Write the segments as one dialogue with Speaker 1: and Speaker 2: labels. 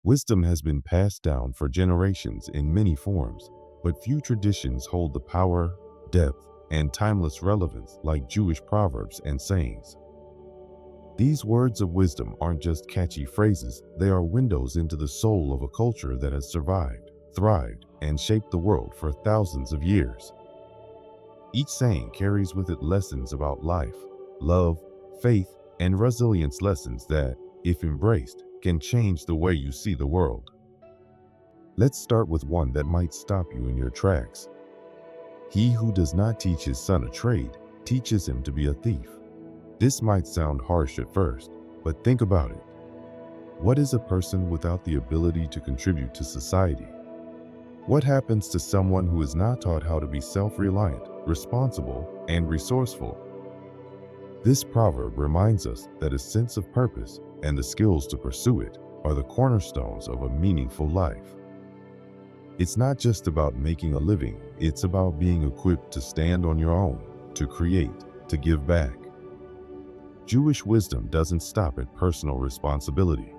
Speaker 1: Wisdom has been passed down for generations in many forms, but few traditions hold the power, depth, and timeless relevance like Jewish proverbs and sayings. These words of wisdom aren't just catchy phrases, they are windows into the soul of a culture that has survived, thrived, and shaped the world for thousands of years. Each saying carries with it lessons about life, love, faith, and resilience, lessons that, if embraced, can change the way you see the world. Let's start with one that might stop you in your tracks. He who does not teach his son a trade teaches him to be a thief. This might sound harsh at first, but think about it. What is a person without the ability to contribute to society? What happens to someone who is not taught how to be self-reliant, responsible, and resourceful? This proverb reminds us that a sense of purpose and the skills to pursue it are the cornerstones of a meaningful life. It's not just about making a living, it's about being equipped to stand on your own, to create, to give back. Jewish wisdom doesn't stop at personal responsibility.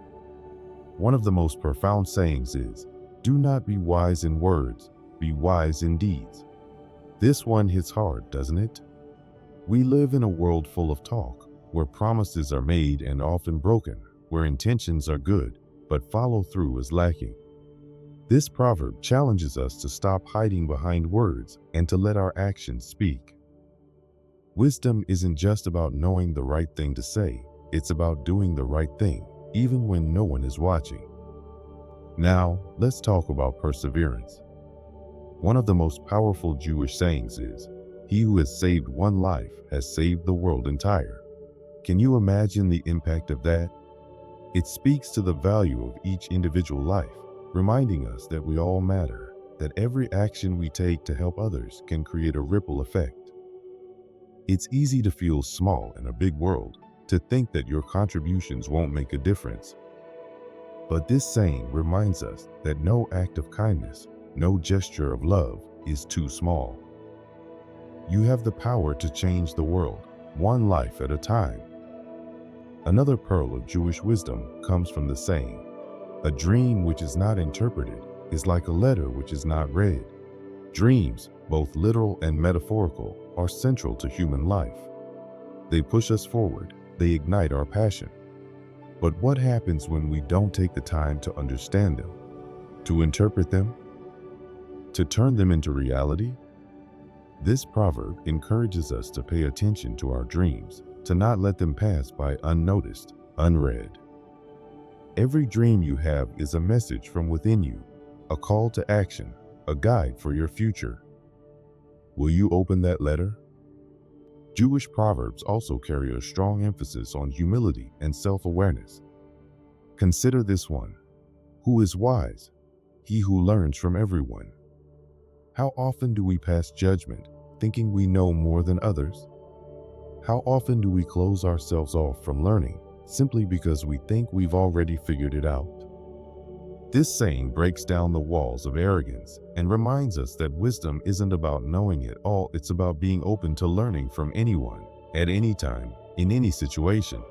Speaker 1: One of the most profound sayings is, "Do not be wise in words, be wise in deeds." This one hits hard, doesn't it? We live in a world full of talk, where promises are made and often broken, where intentions are good, but follow-through is lacking. This proverb challenges us to stop hiding behind words and to let our actions speak. Wisdom isn't just about knowing the right thing to say, it's about doing the right thing, even when no one is watching. Now, let's talk about perseverance. One of the most powerful Jewish sayings is, "He who has saved one life has saved the world entire." Can you imagine the impact of that? It speaks to the value of each individual life, reminding us that we all matter, that every action we take to help others can create a ripple effect. It's easy to feel small in a big world, to think that your contributions won't make a difference. But this saying reminds us that no act of kindness, no gesture of love is too small. You have the power to change the world, one life at a time. Another pearl of Jewish wisdom comes from the saying, "A dream which is not interpreted is like a letter which is not read." Dreams, both literal and metaphorical, are central to human life. They push us forward, they ignite our passion. But what happens when we don't take the time to understand them, to interpret them, to turn them into reality? This proverb encourages us to pay attention to our dreams, to not let them pass by unnoticed, unread. Every dream you have is a message from within you, a call to action, a guide for your future. Will you open that letter? Jewish proverbs also carry a strong emphasis on humility and self-awareness. Consider this one. Who is wise? He who learns from everyone. How often do we pass judgment, thinking we know more than others? How often do we close ourselves off from learning, simply because we think we've already figured it out? This saying breaks down the walls of arrogance and reminds us that wisdom isn't about knowing it all, it's about being open to learning from anyone, at any time, in any situation.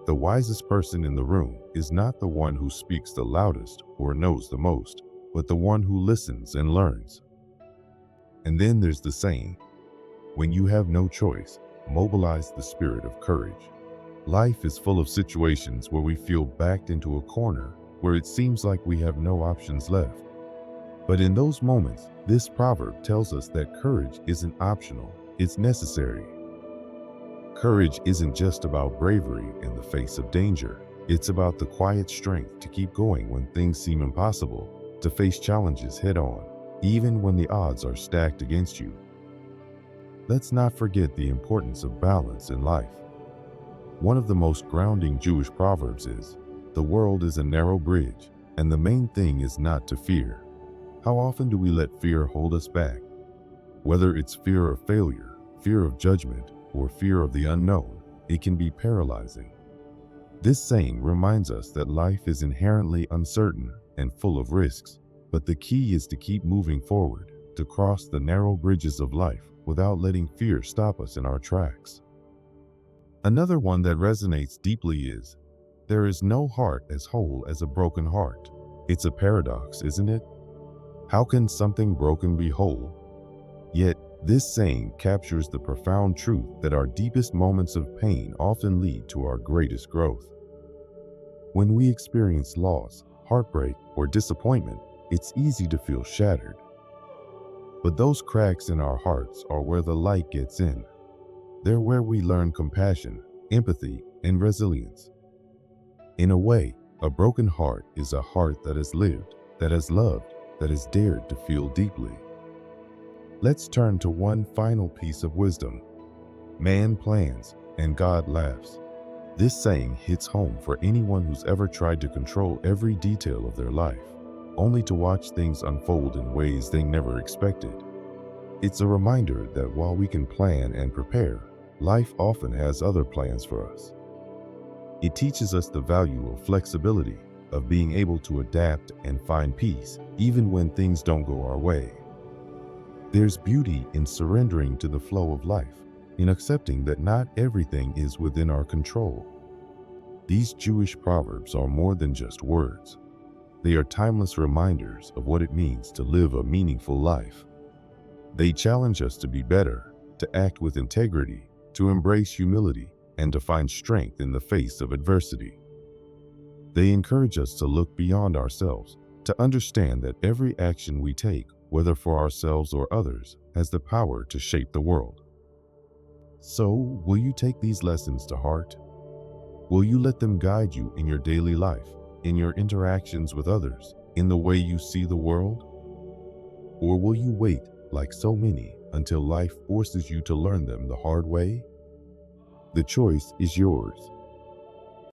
Speaker 1: The wisest person in the room is not the one who speaks the loudest or knows the most, but the one who listens and learns. And then there's the saying, "When you have no choice, mobilize the spirit of courage." Life is full of situations where we feel backed into a corner, where it seems like we have no options left. But in those moments, this proverb tells us that courage isn't optional, it's necessary. Courage isn't just about bravery in the face of danger. It's about the quiet strength to keep going when things seem impossible, to face challenges head on, even when the odds are stacked against you. Let's not forget the importance of balance in life. One of the most grounding Jewish proverbs is, "The world is a narrow bridge, and the main thing is not to fear." How often do we let fear hold us back? Whether it's fear of failure, fear of judgment, or fear of the unknown, it can be paralyzing. This saying reminds us that life is inherently uncertain and full of risks, but the key is to keep moving forward, to cross the narrow bridges of life without letting fear stop us in our tracks. Another one that resonates deeply is, There is no heart as whole as a broken heart. It's a paradox, isn't it? How can something broken be whole? Yet, this saying captures the profound truth that our deepest moments of pain often lead to our greatest growth. When we experience loss, heartbreak, or disappointment, it's easy to feel shattered. But those cracks in our hearts are where the light gets in. They're where we learn compassion, empathy, and resilience. In a way, a broken heart is a heart that has lived, that has loved, that has dared to feel deeply. Let's turn to one final piece of wisdom. Man plans and God laughs. This saying hits home for anyone who's ever tried to control every detail of their life, only to watch things unfold in ways they never expected. It's a reminder that while we can plan and prepare, life often has other plans for us. It teaches us the value of flexibility, of being able to adapt and find peace, even when things don't go our way. There's beauty in surrendering to the flow of life, in accepting that not everything is within our control. These Jewish proverbs are more than just words. They are timeless reminders of what it means to live a meaningful life. They challenge us to be better, to act with integrity, to embrace humility, and to find strength in the face of adversity. They encourage us to look beyond ourselves, to understand that every action we take, whether for ourselves or others, has the power to shape the world. So, will you take these lessons to heart? Will you let them guide you in your daily life, in your interactions with others, in the way you see the world? Or will you wait, like so many, until life forces you to learn them the hard way? The choice is yours.